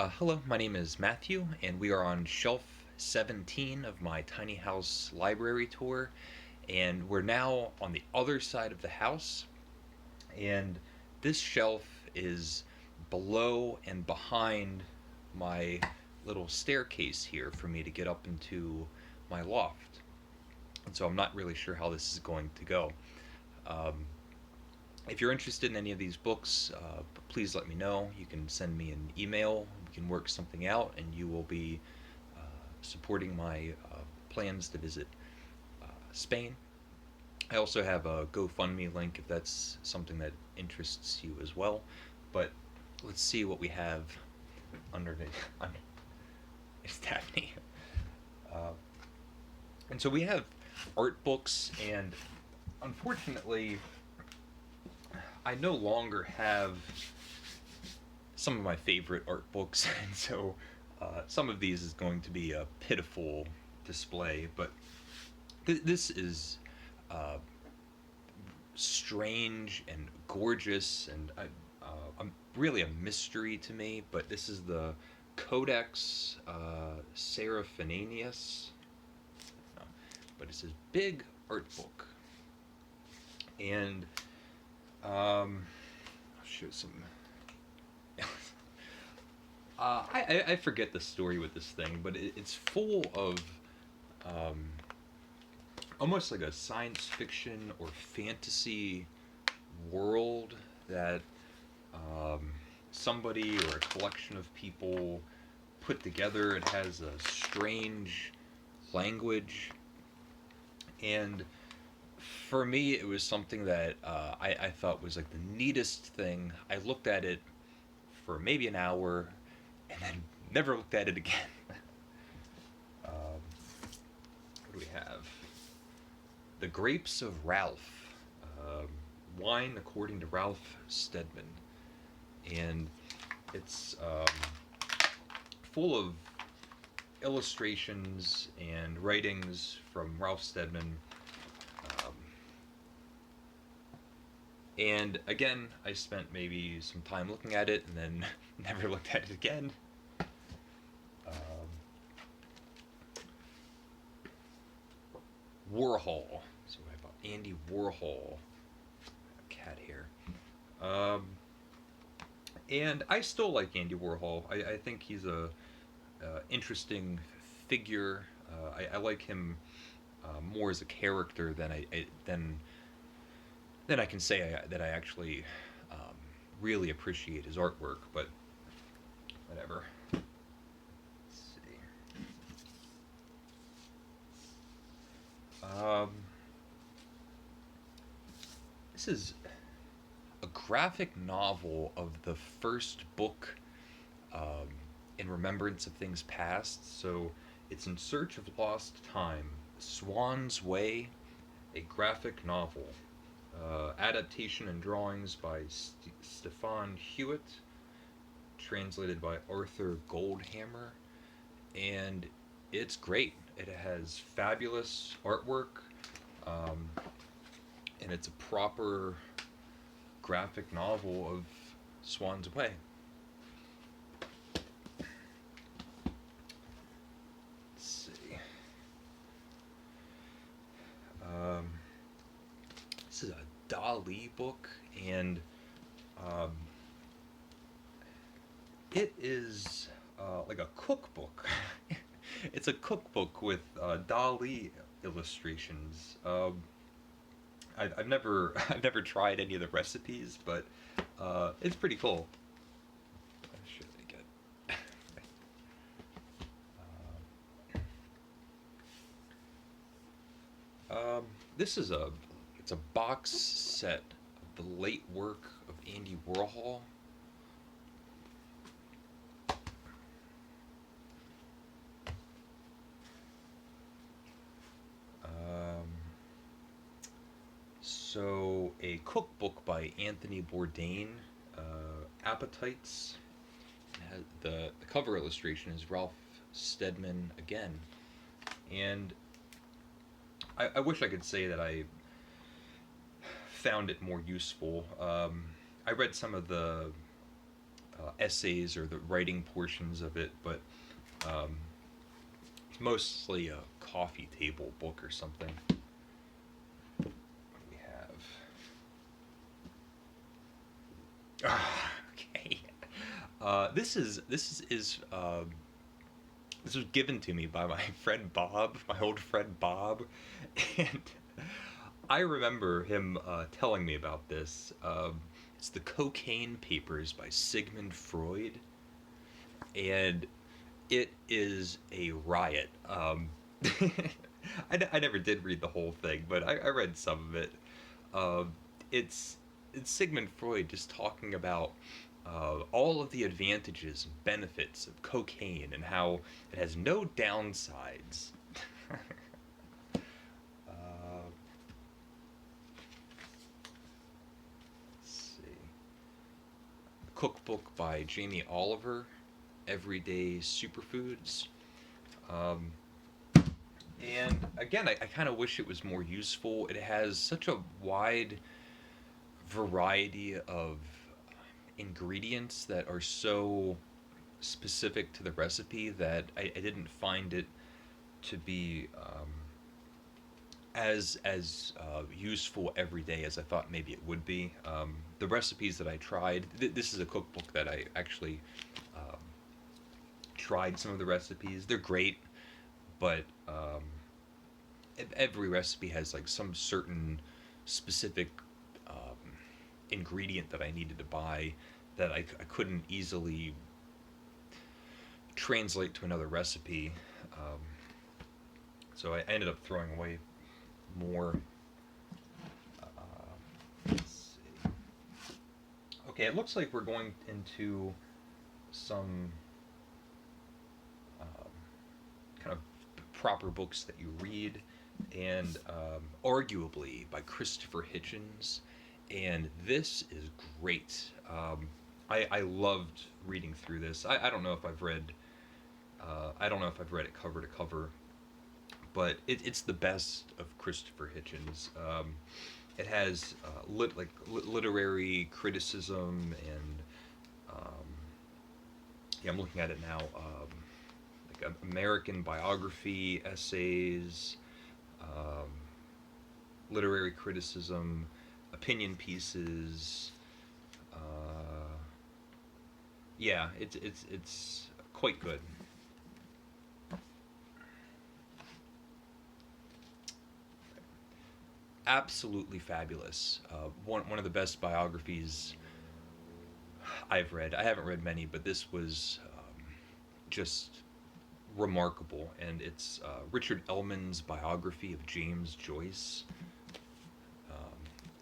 Hello, my name is Matthew, and we are on shelf 17 of my tiny house library tour. And we're now on the other side of the house, and this shelf is below and behind my little staircase here for me to get up into my loft. And so I'm not really sure how this is going to go. Um, if you're interested in any of these books, please let me know. You can send me an email. We can work something out, and you will be supporting my plans to visit Spain. I also have a GoFundMe link if that's something that interests you as well. But let's see what we have underneath. It's Daphne. Uh, and so we have art books, and unfortunately, I no longer have some of my favorite art books, and so some of these is going to be a pitiful display. But this is uh, strange and gorgeous, and really a mystery to me. But this is the Codex Seraphinanius, but it's this big art book, and I'll show some. I forget the story with this thing, but it's full of um, almost like a science fiction or fantasy world that um, somebody or a collection of people put together. It has a strange language, and for me, it was something that I thought was like the neatest thing. I looked at it for maybe an hour and then never looked at it again. What do we have? The Grapes of Ralph. Um, Wine according to Ralph Steadman. And it's full of illustrations and writings from Ralph Steadman. Um, and again, I spent maybe some time looking at it and then never looked at it again. Warhol. So I bought Andy Warhol. A cat here. And I still like Andy Warhol. I think he's a interesting figure. I like him more as a character than I can say that I actually really appreciate his artwork. But whatever. Let's see. This is a graphic novel of the first book um, in remembrance of things past. So it's In Search of Lost Time, Swan's Way, a graphic novel. Adaptation and drawings by Stefan Hewitt, translated by Arthur Goldhammer, and it's great. It has fabulous artwork, um, and it's a proper graphic novel of Swan's Way. Let's see. This is a Dali book, and um, it is like a cookbook. It's a cookbook with Dali illustrations. I've never I've never tried any of the recipes, but it's pretty cool. Should I get? This is it's a box set of the late work of Andy Warhol. So, a cookbook by Anthony Bourdain, Appetites. The cover illustration is Ralph Steadman again. And I wish I could say that I found it more useful. I read some of the essays or the writing portions of it, but um, it's mostly a coffee table book or something. What do we have? Okay. This was given to me by my friend Bob, my old friend Bob, and I remember him telling me about this. It's the Cocaine Papers by Sigmund Freud, and it is a riot. I never did read the whole thing, but I read some of it. Um, it's it's Sigmund Freud just talking about all of the advantages and benefits of cocaine and how it has no downsides. uh, let's see. Cookbook by Jamie Oliver, Everyday Superfoods. Um, and again, I kind of wish it was more useful. It has such a wide variety of ingredients that are so specific to the recipe that I didn't find it to be as useful every day as I thought maybe it would be. The recipes that I tried, this is a cookbook that I actually um, tried some of the recipes. They're great, but every recipe has like some certain specific um, ingredient that I needed to buy that I couldn't easily translate to another recipe. Um, so I ended up throwing away more. Let's see. Okay, it looks like we're going into some um, kind of proper books that you read, and arguably by Christopher Hitchens. And this is great. I loved reading through this. I don't know if I've read I don't know if I've read it cover to cover, but it's the best of Christopher Hitchens. It has literary criticism and yeah, I'm looking at it now. Like American biography, essays, um, literary criticism, opinion pieces. Uh, yeah, it's quite good. Absolutely fabulous. One of the best biographies I've read. I haven't read many, but this was just remarkable. And it's Richard Ellman's biography of James Joyce.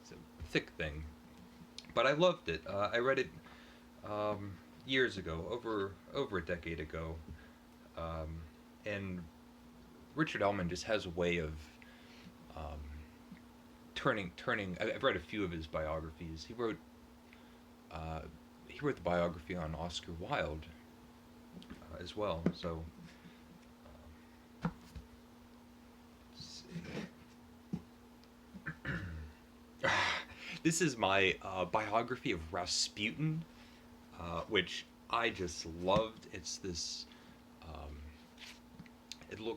It's a thick thing, but I loved it. I read it um, years ago, over a decade ago, um, and Richard Ellman just has a way of um, turning. I've read a few of his biographies. Uh, he wrote the biography on Oscar Wilde as well. So let's see. This is my biography of Rasputin, which I just loved. It's this. Um,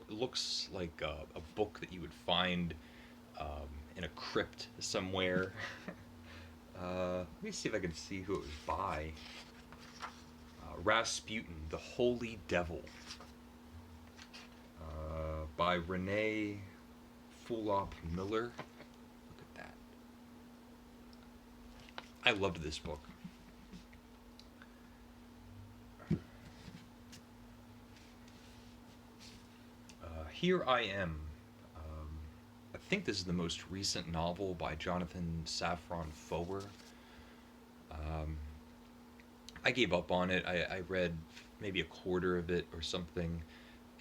looks like a book that you would find in a crypt somewhere. Let me see if I can see who it was by. Rasputin, the Holy Devil, by Renee Fulop Miller. Look at that. I loved this book. Here I Am. I think this is the most recent novel by Jonathan Safran Foer. Um, I gave up on it. I read maybe a quarter of it or something,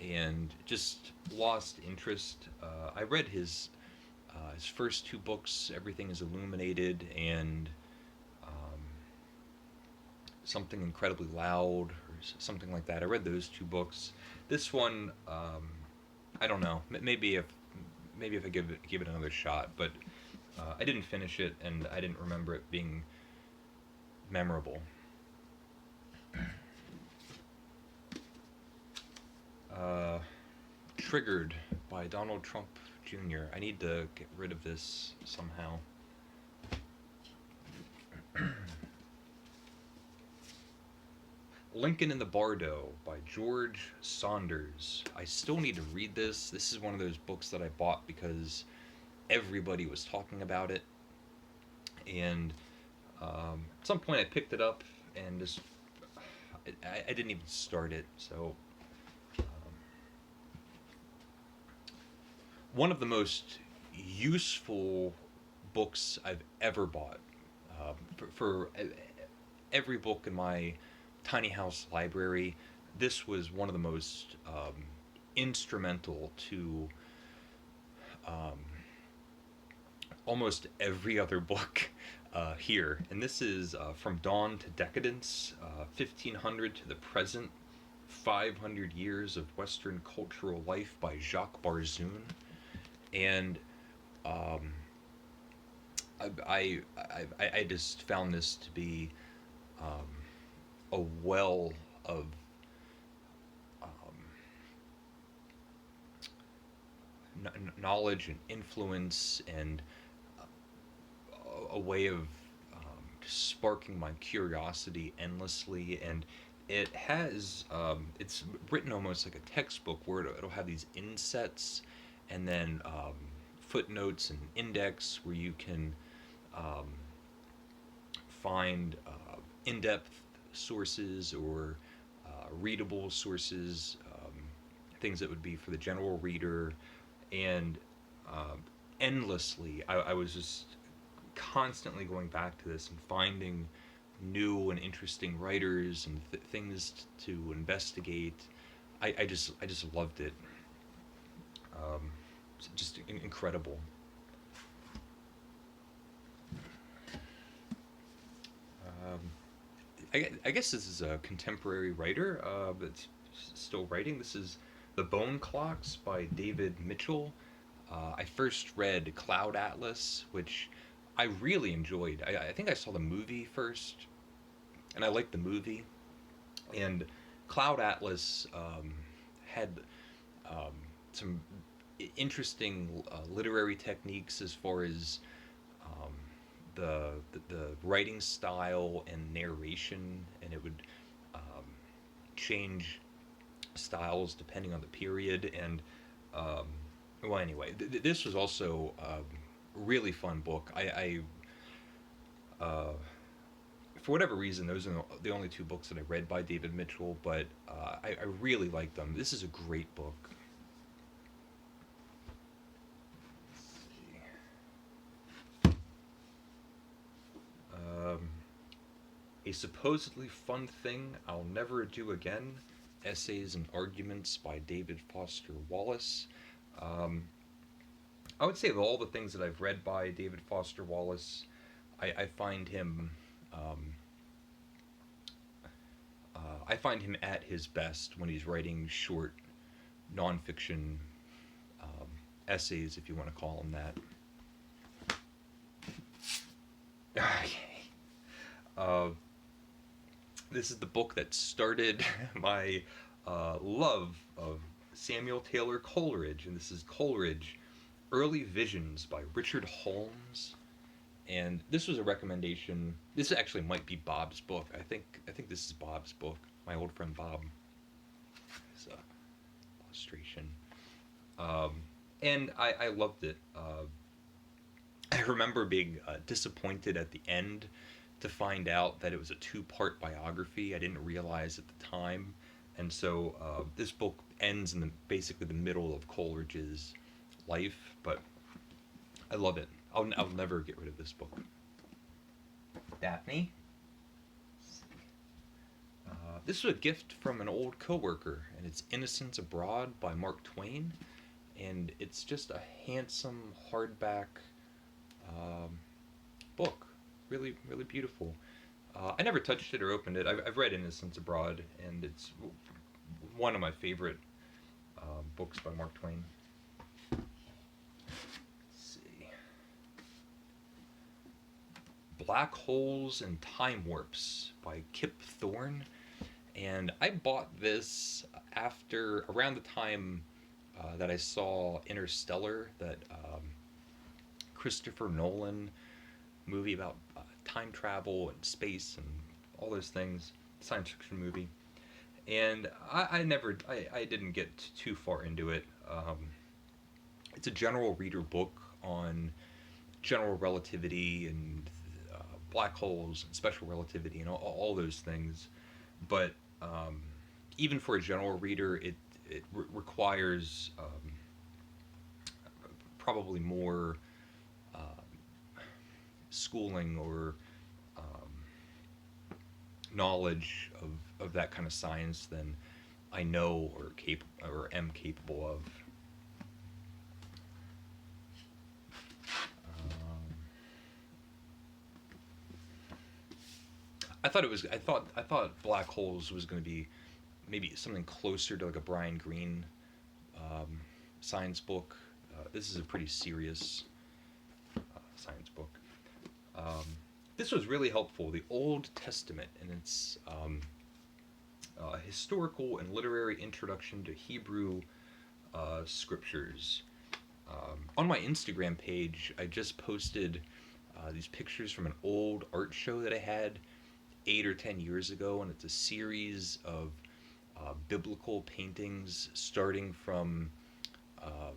and just lost interest. I read his first two books, Everything is Illuminated, and um, Something Incredibly Loud, or something like that. I read those two books. This one, I don't know. Maybe if I give it another shot, but I didn't finish it, and I didn't remember it being memorable. Triggered by Donald Trump Jr. I need to get rid of this somehow. Lincoln in the Bardo by George Saunders. I still need to read this. This is one of those books that I bought because everybody was talking about it. And at some point I picked it up and just I didn't even start it. So one of the most useful books I've ever bought. For every book in my tiny house library, this was one of the most instrumental to um, almost every other book here. And this is From Dawn to Decadence, 1500 to the Present, 500 Years of Western Cultural Life by Jacques Barzun. And um, I just found this to be a well of knowledge and influence, and a way of just sparking my curiosity endlessly. And it has it's written almost like a textbook where it'll have these insets and then footnotes and index where you can um, find in-depth sources or readable sources, things that would be for the general reader. And um, endlessly, I was just constantly going back to this and finding new and interesting writers and things to investigate. I just loved it. It's just incredible. Um, I guess this is a contemporary writer that's still writing. This is The Bone Clocks by David Mitchell. I first read Cloud Atlas, which I really enjoyed. I think I saw the movie first, and I liked the movie. And Cloud Atlas had um, some interesting literary techniques as far as um, the writing style and narration, and it would um, change styles depending on the period. And um, well, anyway, this was also a really fun book. For whatever reason, those are the only two books that I read by David Mitchell, but I really liked them. This is a great book. Um, a Supposedly Fun Thing I'll Never Do Again, Essays and Arguments by David Foster Wallace. Um, I would say of all the things that I've read by David Foster Wallace, I find him um, I find him at his best when he's writing short nonfiction um, essays, if you want to call them that. uh, this is the book that started my love of Samuel Taylor Coleridge, and this is Coleridge, Early Visions by Richard Holmes. And this was a recommendation. This actually might be Bob's book. I think this is Bob's book. My old friend Bob. It's a illustration. Um, and I loved it. I remember being disappointed at the end to find out that it was a two-part biography. I didn't realize at the time. And so this book ends in basically the middle of Coleridge's life, but I love it. I'll never get rid of this book. Daphne? This was a gift from an old coworker, and it's Innocents Abroad by Mark Twain. And it's just a handsome hardback book. Really, really beautiful. I never touched it or opened it. I've read Innocents Abroad, and it's one of my favorite books by Mark Twain. Black Holes and Time Warps by Kip Thorne. And I bought this around the time that I saw Interstellar, that Christopher Nolan movie about time travel and space and all those things, science fiction movie. And I didn't get too far into it. It's a general reader book on general relativity and black holes and special relativity and all those things. But even for a general reader, it requires probably more schooling or knowledge of that kind of science than I know or am capable of. I thought black holes was going to be maybe something closer to like a Brian Greene science book. This is a pretty serious science book. Um, this was really helpful. The Old Testament and its historical and literary introduction to Hebrew scriptures. On my Instagram page, I just posted these pictures from an old art show that I had 8 or 10 years ago, and it's a series of biblical paintings starting from um,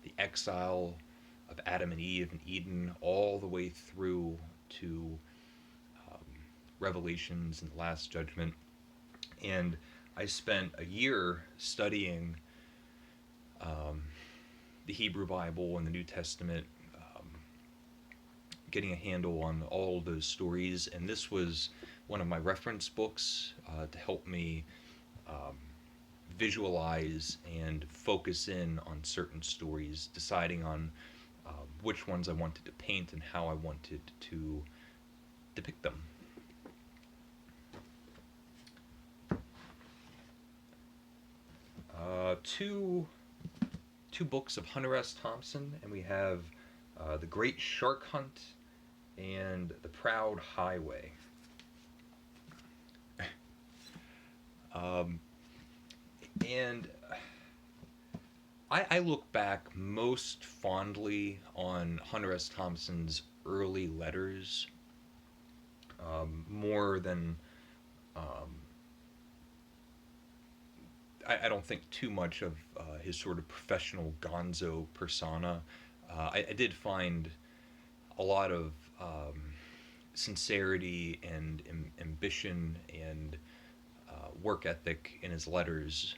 the exile of Adam and Eve in Eden all the way through to um, Revelations and the Last Judgment. And I spent a year studying um, the Hebrew Bible and the New Testament, getting a handle on all of those stories. And this was one of my reference books to help me um, visualize and focus in on certain stories, deciding on which ones I wanted to paint and how I wanted to depict them. Two books of Hunter S. Thompson, and we have The Great Shark Hunt and The Proud Highway. And I look back most fondly on Hunter S. Thompson's early letters, more than um, I don't think too much of his sort of professional gonzo persona. I did find a lot of sincerity and ambition and work ethic in his letters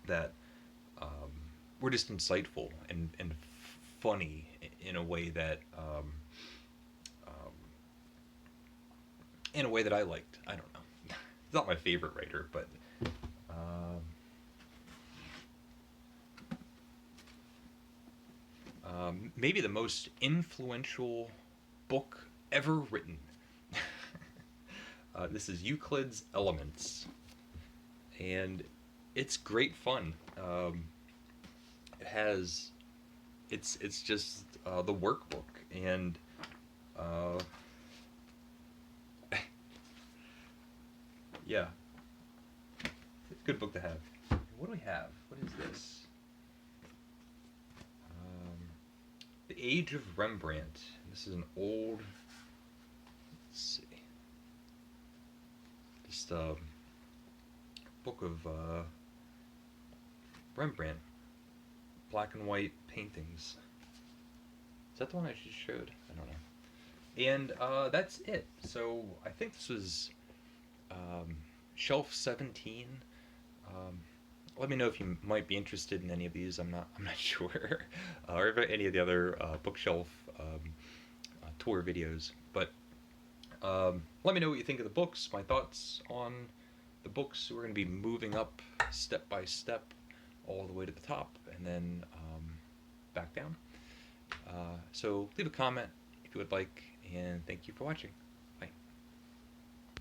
that um, were just insightful and funny in a way that in a way that I liked. I don't know. He's not my favorite writer, but maybe the most influential book ever written. This is Euclid's Elements, and it's great fun. It has, it's just the workbook, and yeah, it's a good book to have. What do we have? What is this? The Age of Rembrandt. This is an old. Let's see. Just a book of Rembrandt, black and white paintings. Is that the one I just showed? I don't know. And that's it. So I think this was shelf 17. Let me know if you might be interested in any of these. I'm not sure, or if any of the other bookshelf tour videos. But let me know what you think of the books. My thoughts on the books. We're going to be moving up step by step, all the way to the top, and then back down. So leave a comment if you would like, and thank you for watching.